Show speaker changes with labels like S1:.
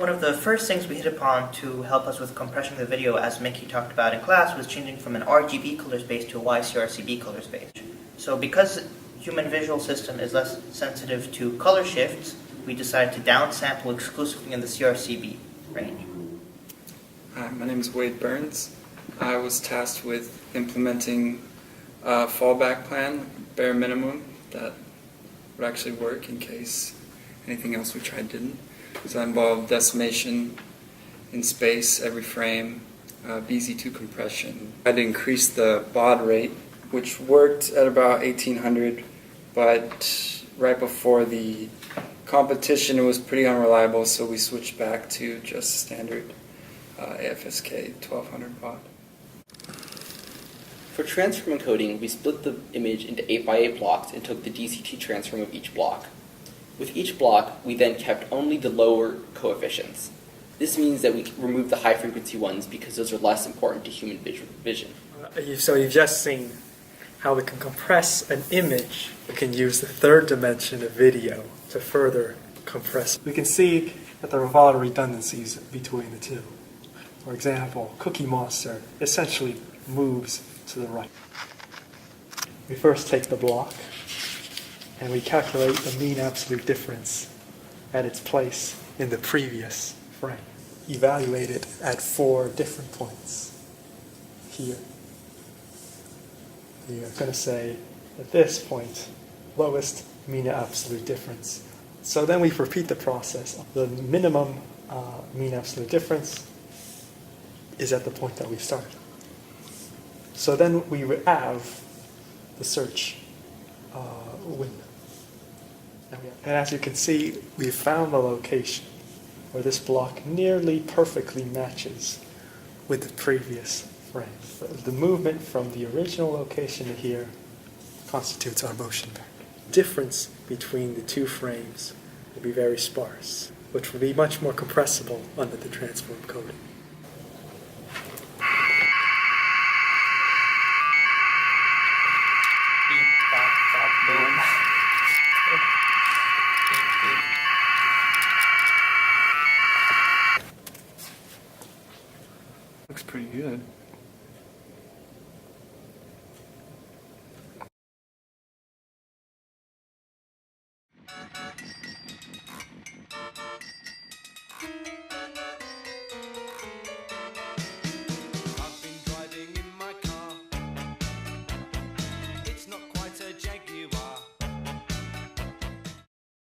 S1: One of the first things we hit upon to help us with compressing the video, as Mickey talked about in class, was changing from an RGB color space to a YCRCB color space. So because human visual system is less sensitive to color shifts, we decided to downsample exclusively in the CRCB range.
S2: Hi, my name is Wade Burns. I was tasked with implementing a fallback plan, bare minimum, that would actually work in case anything else we tried didn't. So that involved decimation in space every frame, BZ2 compression. I had to increase the baud rate, which worked at about 1800, but right before the competition it was pretty unreliable, so we switched back to just standard AFSK 1200 baud.
S3: For transform encoding, we split the image into 8x8 blocks and took the DCT transform of each block. With each block, we then kept only the lower coefficients. This means that we remove the high-frequency ones because those are less important to human vision.
S4: So you've just seen how we can compress an image. We can use the third dimension of video to further compress. We can see that there are a lot of redundancies between the two. For example, Cookie Monster essentially moves to the right. We first take the block and we calculate the mean absolute difference at its place in the previous frame. Evaluate it at 4 different points here. We are going to say at this point, lowest mean absolute difference. So then we repeat the process. The minimum mean absolute difference is at the point that we started. So then we have the search window. And as you can see, we found the location where this block nearly perfectly matches with the previous frame. The movement from the original location to here constitutes our motion back. Difference between the two frames will be very sparse, which will be much more compressible under the transform coding.